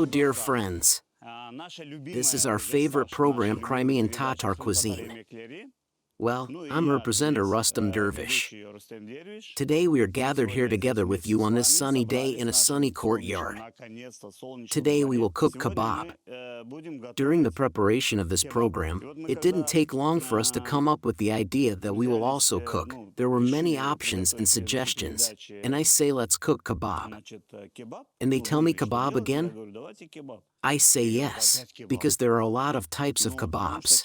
Hello dear friends. This is our favorite program, Crimean Tatar Cuisine. Well, I'm her presenter Rustem Dervish. Today we are gathered here together with you on this sunny day in a sunny courtyard. Today we will cook kebab. During the preparation of this program, it didn't take long for us to come up with the idea that we will also cook. There were many options and suggestions, and I say let's cook kebab. And they tell me kebab again? I say yes, because there are a lot of types of kebabs.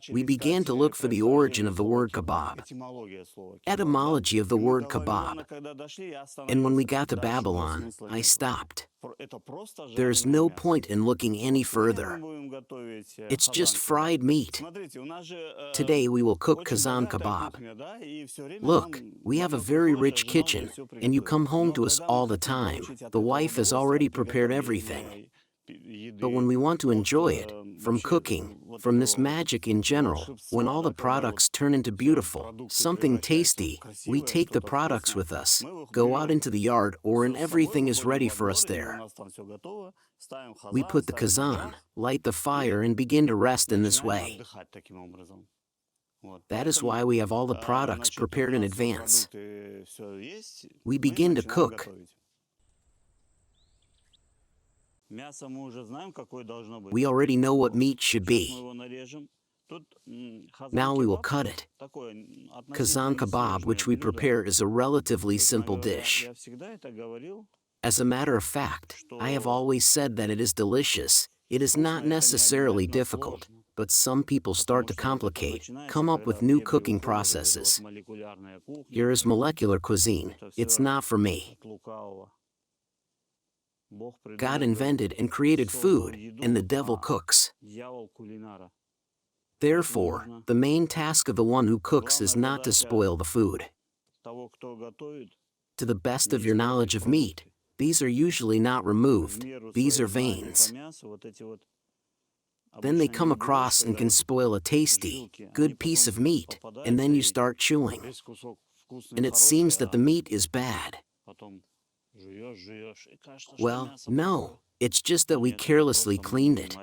We began to look for the origin of the word kebab, etymology of the word kebab. And when we got to Babylon, I stopped. There is no point in looking any further. It's just fried meat. Today we will cook Kazan-kebab. Look, we have a very rich kitchen, and you come home to us all the time. The wife has already prepared everything. But when we want to enjoy it, from cooking, from this magic in general, when all the products turn into beautiful, something tasty, we take the products with us, go out into the yard and everything is ready for us there. We put the kazan, light the fire and begin to rest in this way. That is why we have all the products prepared in advance. We begin to cook. We already know what meat should be. Now we will cut it. Kazan-kebab, which we prepare, is a relatively simple dish. As a matter of fact, I have always said that it is delicious. It is not necessarily difficult, but some people start to complicate, come up with new cooking processes. Here is molecular cuisine. It's not for me. God invented and created food, and the devil cooks. Therefore, the main task of the one who cooks is not to spoil the food. To the best of your knowledge of meat, these are usually not removed. These are veins. Then they come across and can spoil a tasty, good piece of meat, and then you start chewing. And it seems that the meat is bad. Well, no, it's just that we carelessly cleaned it.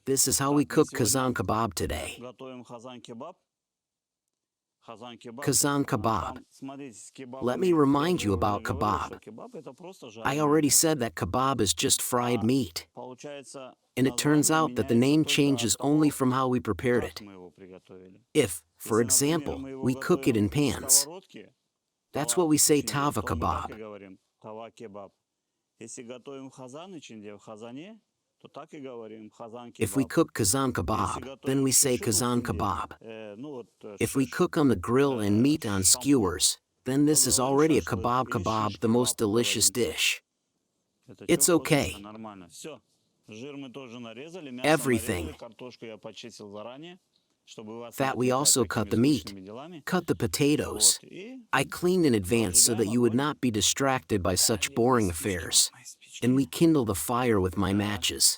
This is how we cook Kazan-kebab today. Kazan-kebab. Let me remind you about kebab. I already said that kebab is just fried meat. And it turns out that the name changes only from how we prepared it. If, for example, we cook it in pans, that's what we say tava kebab. If we cook Kazan kebab, then we say Kazan kebab. If we cook on the grill and meat on skewers, then this is already a kebab, the most delicious dish. It's okay. Everything. That we also cut the meat, cut the potatoes. I cleaned in advance so that you would not be distracted by such boring affairs. And we kindle the fire with my matches.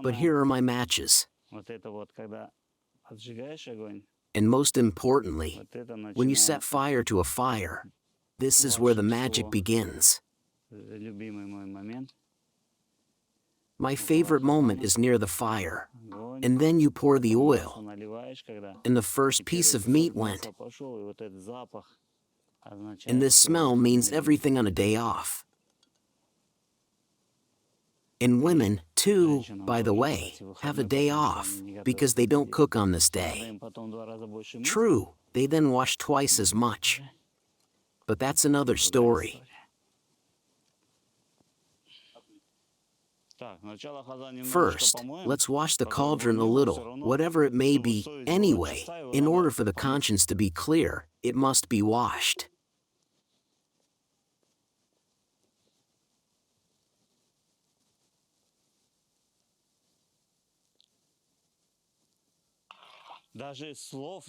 But here are my matches. And most importantly, when you set fire to a fire, this is where the magic begins. My favorite moment is near the fire, and then you pour the oil, and the first piece of meat went. And this smell means everything on a day off. And women, too, by the way, have a day off, because they don't cook on this day. True, they then wash twice as much. But that's another story. First, let's wash the cauldron a little, whatever it may be. Anyway, in order for the conscience to be clear, it must be washed.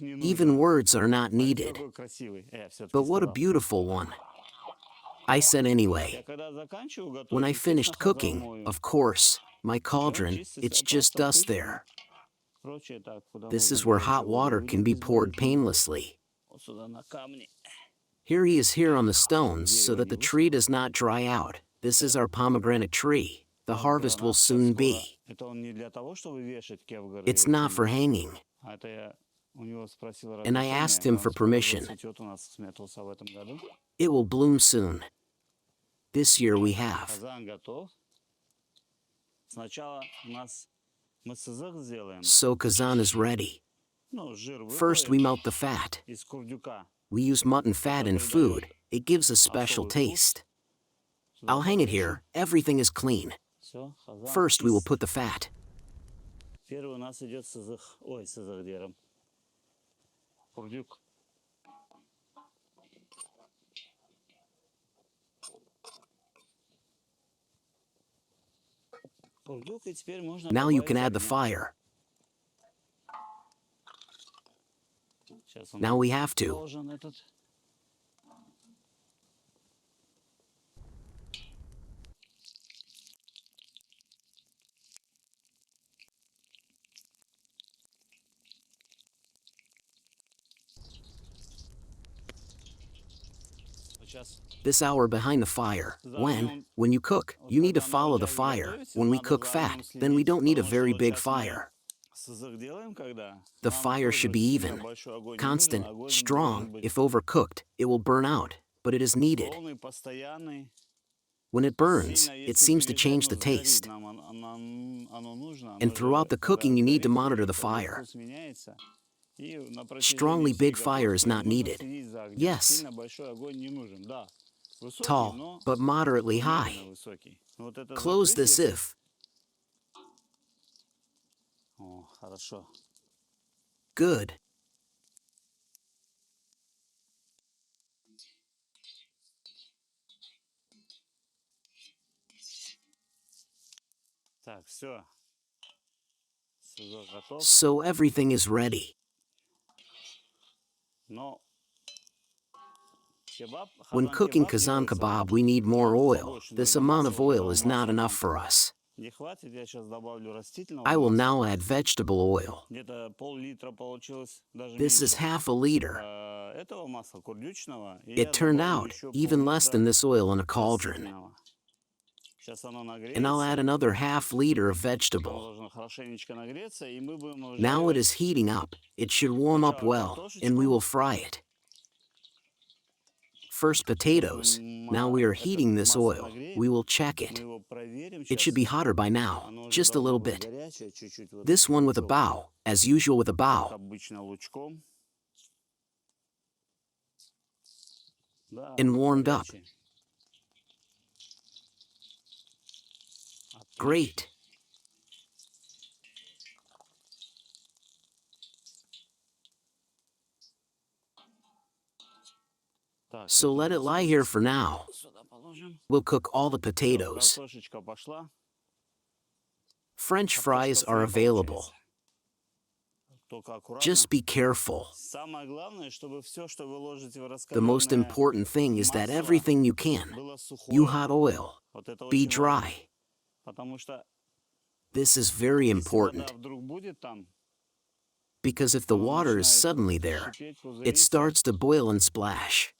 Even words are not needed. But what a beautiful one. I said anyway. When I finished cooking, of course, my cauldron, it's just dust there. This is where hot water can be poured painlessly. Here he is here on the stones so that the tree does not dry out. This is our pomegranate tree. The harvest will soon be. It's not for hanging. And I asked him for permission. It will bloom soon. This year we have. So Kazan is ready. First we melt the fat. We use mutton fat in food. It gives a special taste. I'll hang it here. Everything is clean. First we will put the fat. Now you can add the fire. Now we have to. This hour behind the fire. When you cook, you need to follow the fire. When we cook fat, then we don't need a very big fire. The fire should be even, constant, strong. If overcooked, it will burn out, but it is needed. When it burns, it seems to change the taste. And throughout the cooking, you need to monitor the fire. Strongly big fire is not needed. Yes. Tall, but moderately high. Close this if. Good. So everything is ready. When cooking Kazan-kebab, we need more oil. This amount of oil is not enough for us. I will now add vegetable oil. This is half a liter. It turned out even less than this oil in a cauldron. And I'll add another half liter of vegetable. Now it is heating up. It should warm up well, and we will fry it. First potatoes. Now we are heating this oil. We will check it. It should be hotter by now, just a little bit. This one with a bow, as usual with a bow. And warmed up. Great. So let it lie here for now. We'll cook all the potatoes. French fries are available. Just be careful. The most important thing is that everything you can. You hot oil. Be dry. This is very important. Because if the water is suddenly there, it starts to boil and splash.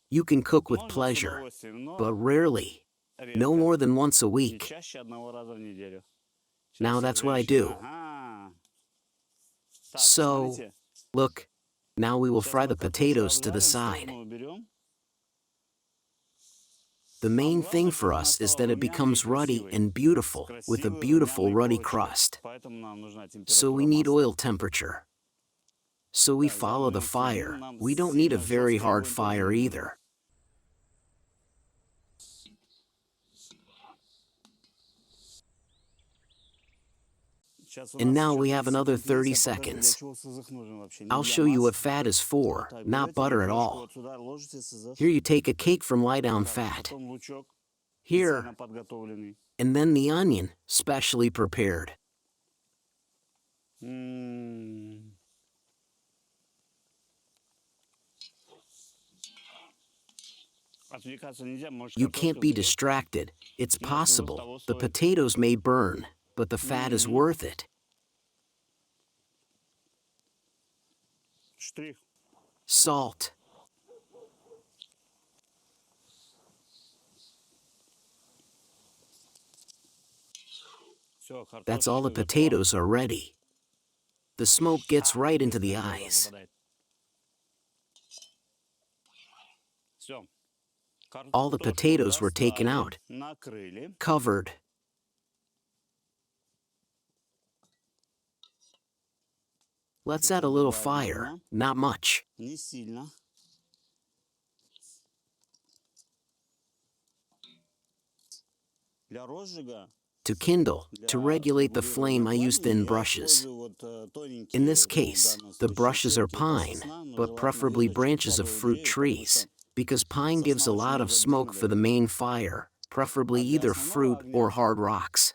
You can cook with pleasure, but rarely. No more than once a week. Now that's what I do. So, look, now we will fry the potatoes to the side. The main thing for us is that it becomes ruddy and beautiful, with a beautiful ruddy crust. So we need oil temperature. So we follow the fire. We don't need a very hard fire either. And now we have another 30 seconds. I'll show you what fat is for, not butter at all. Here you take a cake from lie-down fat. Here. And then the onion, specially prepared. You can't be distracted. It's possible. The potatoes may burn, but the fat is worth it. Salt. That's all the potatoes are ready. The smoke gets right into the eyes. All the potatoes were taken out, covered. Let's add a little fire, not much. To kindle, to regulate the flame, I use thin brushes. In this case, the brushes are pine, but preferably branches of fruit trees, because pine gives a lot of smoke for the main fire, preferably either fruit or hard rocks.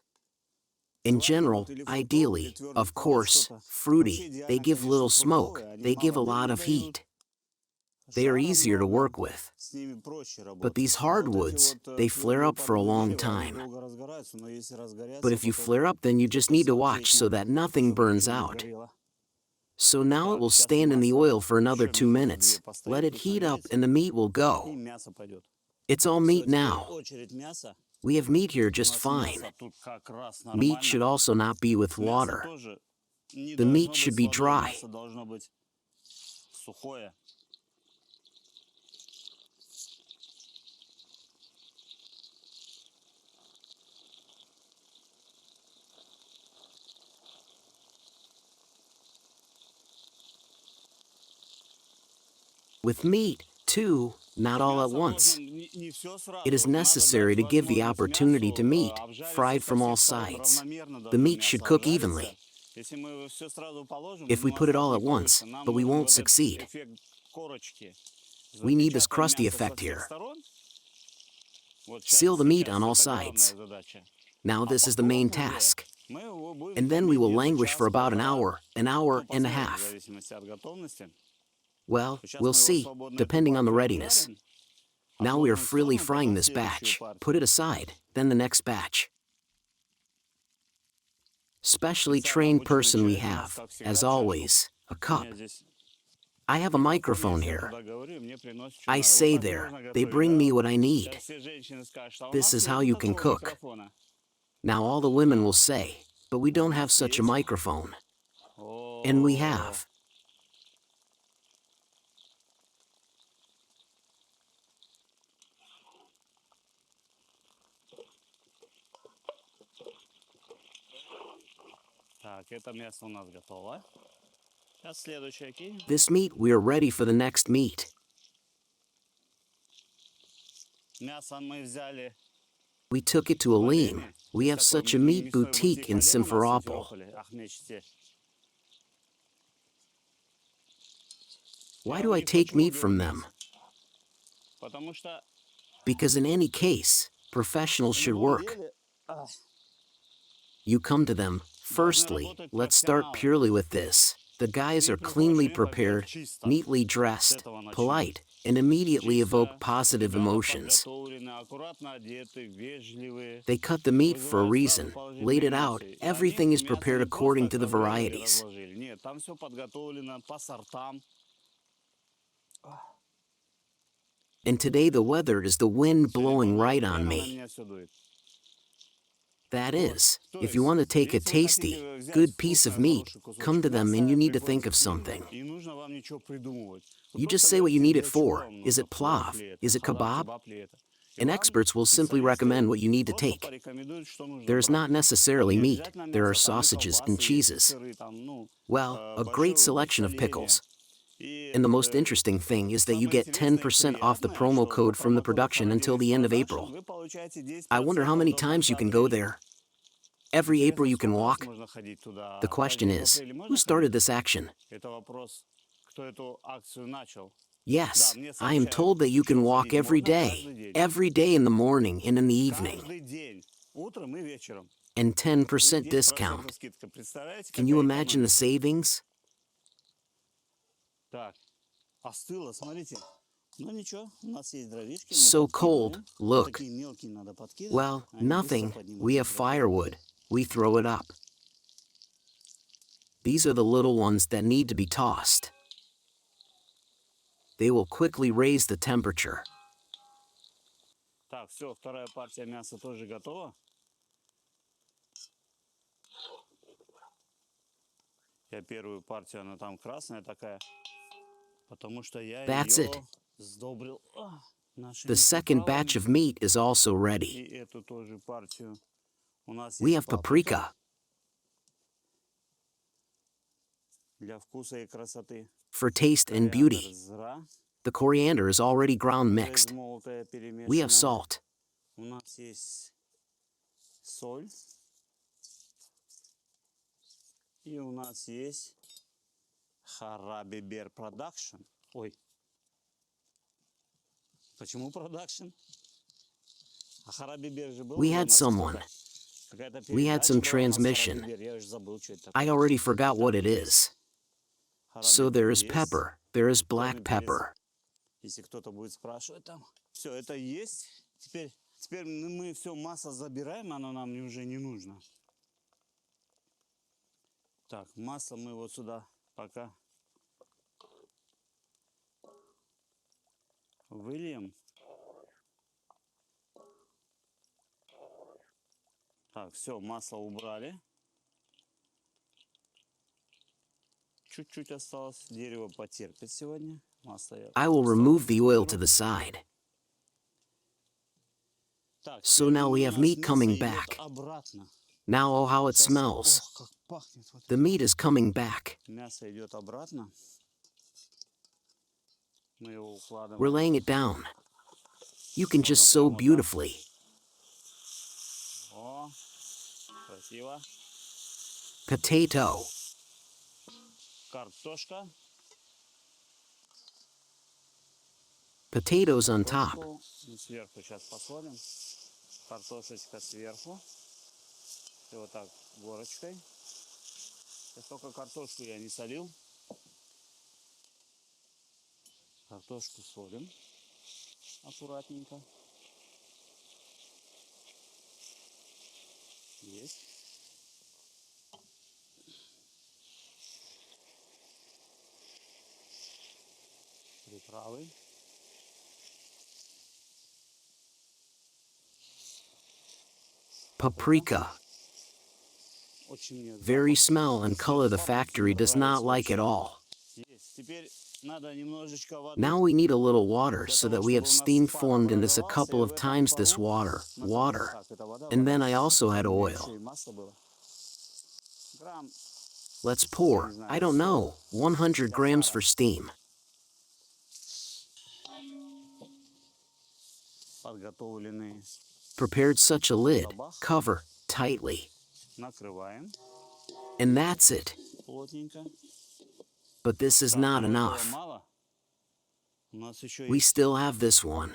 In general, ideally, of course, fruity, they give little smoke, they give a lot of heat. They are easier to work with. But these hardwoods, they flare up for a long time. But if you flare up, then you just need to watch so that nothing burns out. So now it will stand in the oil for another 2 minutes. Let it heat up and the meat will go. It's all meat now. We have meat here just fine. Meat should also not be with water. The meat should be dry. With meat, too, not all at once. It is necessary to give the opportunity to meat, fried from all sides. The meat should cook evenly. If we put it all at once, but we won't succeed. We need this crusty effect here. Seal the meat on all sides. Now this is the main task. And then we will languish for about an hour and a half. Well, we'll see, depending on the readiness. Now we are freely frying this batch. Put it aside, then the next batch. Specially trained person we have, as always, a cup. I have a microphone here. I say there, they bring me what I need. This is how you can cook. Now all the women will say, but we don't have such a microphone. And we have. This meat, we are ready for the next meat. We took it to Alim. We have such a meat boutique in Simferopol. Why do I take meat from them? Because in any case, professionals should work. You come to them. Firstly, let's start purely with this. The guys are cleanly prepared, neatly dressed, polite, and immediately evoke positive emotions. They cut the meat for a reason, laid it out, everything is prepared according to the varieties. And today the weather is the wind blowing right on me. That is, if you want to take a tasty, good piece of meat, come to them and you need to think of something. You just say what you need it for. Is it plav? Is it kebab? And experts will simply recommend what you need to take. There is not necessarily meat. There are sausages and cheeses. Well, a great selection of pickles. And the most interesting thing is that you get 10% off the promo code from the production until the end of April. I wonder how many times you can go there. Every April you can walk? The question is, who started this action? Yes, I am told that you can walk every day in the morning and in the evening. And 10% discount. Can you imagine the savings? So cold, look. Well, nothing, we have firewood, we throw it up. These are the little ones that need to be tossed. They will quickly raise the temperature. Я первую партию, она там красная такая, потому что я That's it. ее сдобрил The second batch of meat is also ready. И эту тоже партию. У нас We есть have paprika для вкуса и красоты. for taste and beauty. The coriander is already ground mixed. We have salt. У нас есть соль. И у нас есть Харабибер продакшн. Ой. Почему продакшн? А Харабибер же был. We had someone. We had some transmission. I already forgot what it is. So there is pepper. There is black pepper. Если кто-то будет спрашивать там. Все, это есть. Теперь мы все масло забираем, оно нам уже не нужно. Так, масло мы вот сюда пока выльем. Так, все, масло убрали. Чуть-чуть осталось. Дерево потерпит сегодня. Масло я... I will remove the oil to the side. Так, So now we have meat coming back. Обратно. Now oh how it smells. Ох, как пахнет. The meat is coming back. Мясо идет обратно. Мы его укладываем. We're laying it down. You can just sew beautifully. О, красиво. Potato. Картошка. Potatoes on top. Сверху сейчас посолим. Картошечка сверху. И вот так горочкой. Сейчас только картошку я не солил. Картошку солим. Аккуратненько. Есть. Приправы. Paprika. Very smell and color the factory does not like at all. Now we need a little water so that we have steam formed in this a couple of times this water. And then I also add oil. Let's pour, I don't know, 100 grams for steam. Prepared such a lid, cover tightly. And that's it. But this is not enough. We still have this one.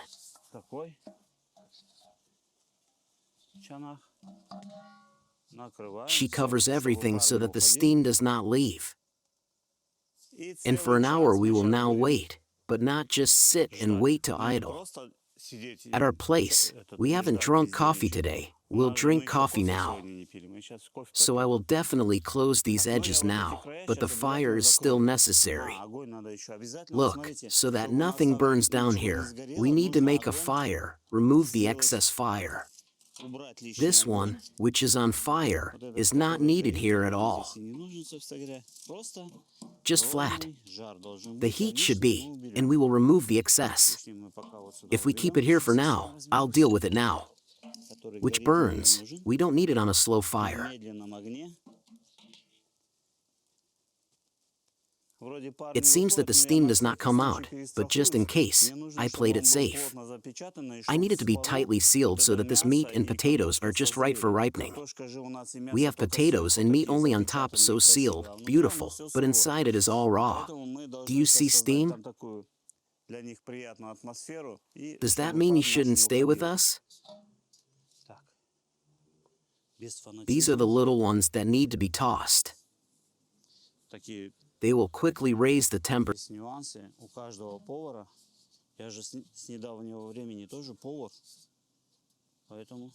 She covers everything so that the steam does not leave. And for an hour we will now wait, but not just sit and wait to idle. At our place, we haven't drunk coffee today. We'll drink coffee now. So I will definitely close these edges now, but the fire is still necessary. Look, so that nothing burns down here, we need to make a fire, remove the excess fire. This one, which is on fire, is not needed here at all. Just flat. The heat should be, and we will remove the excess. If we keep it here for now, I'll deal with it now. Which burns. We don't need it on a slow fire. It seems that the steam does not come out, but just in case, I played it safe. I need it to be tightly sealed so that this meat and potatoes are just right for ripening. We have potatoes and meat only on top, so sealed, beautiful, but inside it is all raw. Do you see steam? Does that mean you shouldn't stay with us? These are the little ones that need to be tossed. They will quickly raise the temperature. У каждого повара. Я же с недавнего времени тоже повар. Поэтому...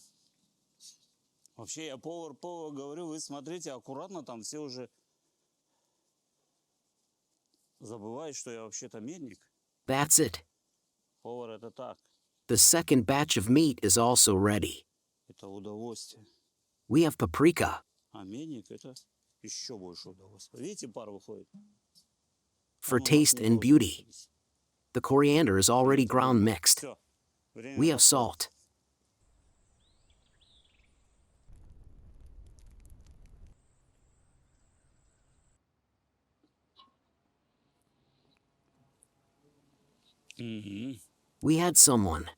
Вообще я повар говорю, вы смотрите аккуратно, там все уже забывают, что я вообще-то медник. That's it. Повар это так. The second batch of meat is also ready. Это удовольствие. We have paprika. А медник это Еще больше удовольствия. Видите, пар выходит? For taste and beauty, the coriander is already ground mixed. Все. We have salt. We had someone.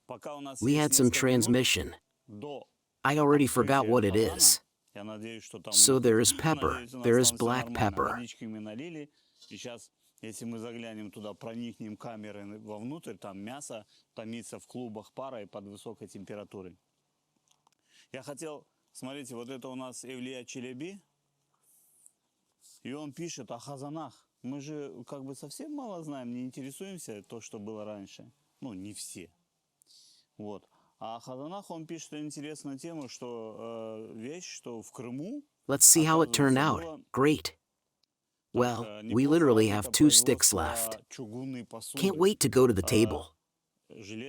Пока у нас We есть had some несколько минут transmission. до I already forgot открытия what it Казана, is. я надеюсь, что там So there is pepper, надеюсь, у нас there там is всё black нормально. pepper. Водички мы налили. И сейчас, если мы заглянем туда, проникнем камерой вовнутрь, там мясо томится в клубах пара и под высокой температурой. Я хотел, смотрите, вот это у нас Evliya Çelebi, и он пишет о хазанах. Мы же как бы совсем мало знаем, не интересуемся то, что было раньше. Ну, не все. Вот. А о хазанах он пишет интересную тему, что вещь, что в Крыму... Let's see how it turned out. Great. Well, we literally have 2 sticks left. Can't wait to go to the table.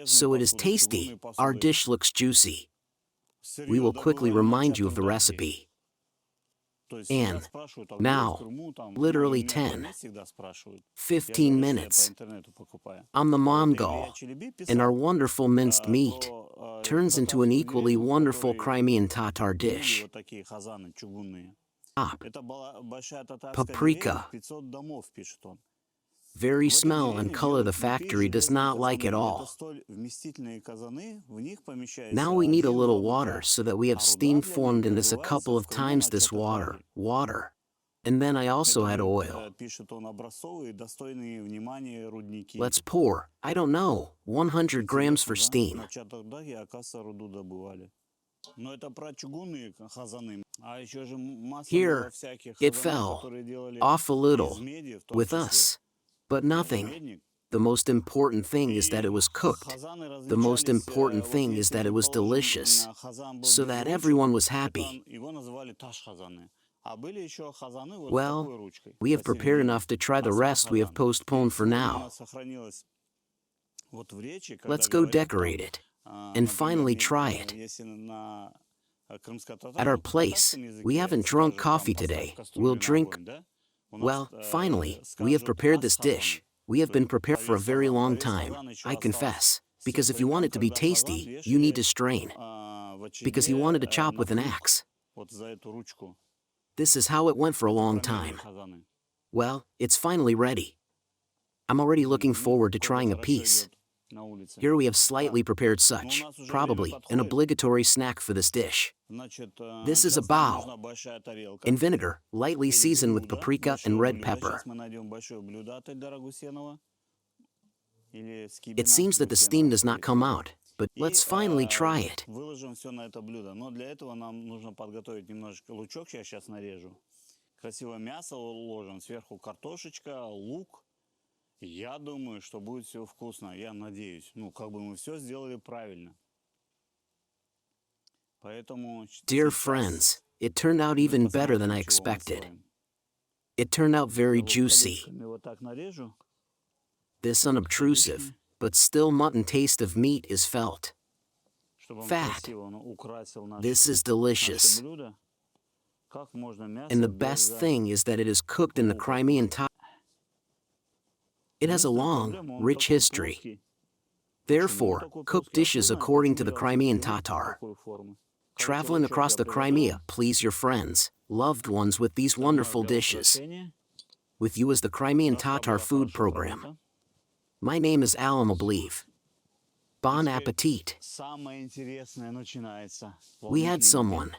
So it is tasty. Our dish looks juicy. We will quickly remind you of the recipe. And now, literally 10, 15 minutes, on the Mongol, and our wonderful minced meat turns into an equally wonderful Crimean Tatar dish. Paprika. Very smell and color the factory does not like at all. Now we need a little water so that we have steam formed in this a couple of times this water. And then I also add oil. Let's pour, I don't know, 100 grams for steam. Here, it fell off a little with us, but nothing. The most important thing is that it was cooked. The most important thing is that it was delicious, so that everyone was happy. Well, we have prepared enough to try the rest we have postponed for now. Let's go decorate it, and finally try it. At our place, we haven't drunk coffee today. We'll drink... Well, finally, we have prepared this dish. We have been prepared for a very long time, I confess. Because if you want it to be tasty, you need to strain. Because he wanted to chop with an axe. This is how it went for a long time. Well, it's finally ready. I'm already looking forward to trying a piece. Here we have slightly prepared such, probably an obligatory snack for this dish. This is a bao, in vinegar, lightly seasoned with paprika and red pepper. It seems that the steam does not come out, but let's finally try it. Красивое мясо уложим, сверху картошечка, лук. Я думаю, что будет все вкусно. Я надеюсь. Ну, как бы мы все сделали правильно. Поэтому... Dear friends, it turned out even better than I expected. It turned out very juicy. This unobtrusive, but still mutton taste of meat is felt. Fat. This is delicious. And the best thing is that it is cooked in the Crimean Tatar. It has a long, rich history. Therefore, cook dishes according to the Crimean Tatar. Traveling across the Crimea, please your friends, loved ones with these wonderful dishes. With you is the Crimean Tatar food program. My name is Alam Oblev. Bon appetit. We had someone.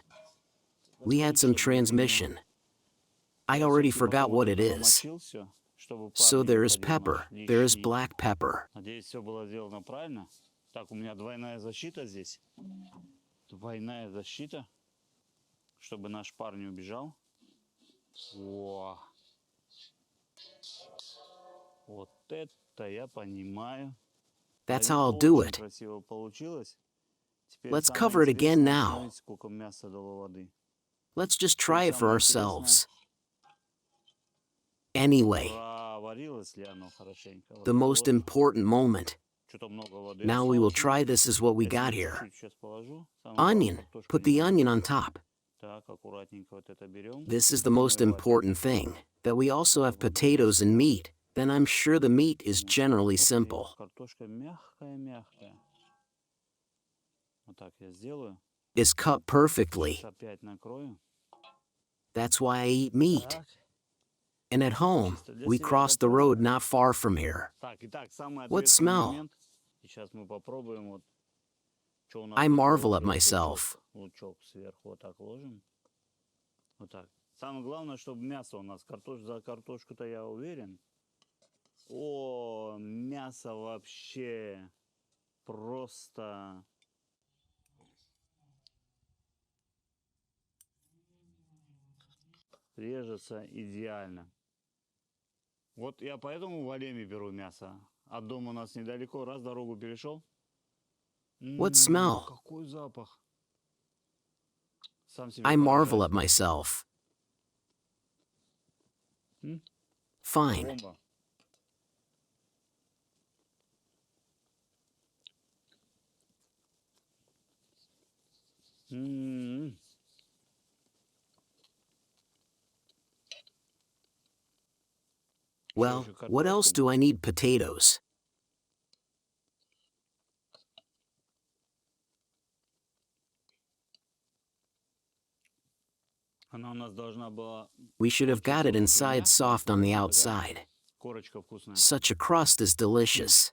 We had some transmission. I already forgot what it is. So there is pepper, there is black pepper. Надеюсь, все было сделано правильно. Так, у меня двойная защита здесь. Двойная защита, чтобы наш пар не убежал. О! Вот это я понимаю. That's how I'll do it. Красиво получилось. Let's cover it again now. Смотрите, сколько мяса дало воды. Let's just try it for ourselves. Anyway, the most important moment. Now we will try this is what we got here. Onion. Put the onion on top. Так, аккуратненько вот это берем. This is the most important thing, that we also have potatoes and meat. Then I'm sure the meat is generally simple. Картошка мягкая-мягкая. Вот так я сделаю. Is cut perfectly. Опять накрою. That's why I eat meat. Так. And at home, we crossed the road not far from here. Так, итак, самый What ответственный smell? момент. Сейчас мы попробуем вот. Что у нас I тут marvel вот at myself. лучок сверху вот так ложим. Вот так. Самое главное, чтобы мясо у нас. За картошку-то я уверен. О, мясо вообще просто... Режется идеально. Вот я поэтому в Алеме беру мясо. От дома у нас недалеко. Раз дорогу перешел. What smell? Какой запах. Сам себе I marvel поражаюсь. at myself. Fine. Бомба. М-м-м. Well, what else do I need potatoes? Она у нас должна была... We should have got it inside soft on the outside. Корочка вкусная. Such a crust is delicious.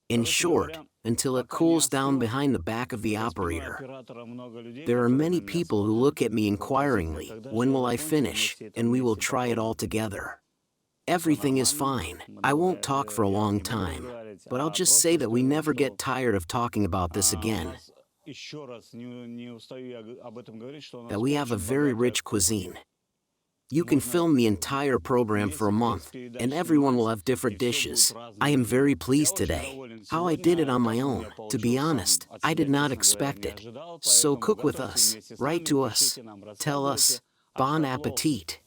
In short, until it cools down behind the back of the operator. There are many people who look at me inquiringly, when will I finish, and we will try it all together. Everything is fine. I won't talk for a long time, but I'll just say that we never get tired of talking about this again. That we have a very rich cuisine. You can film the entire program for a month, and everyone will have different dishes. I am very pleased today. How I did it on my own, to be honest, I did not expect it. So cook with us, write to us, tell us, bon appetit.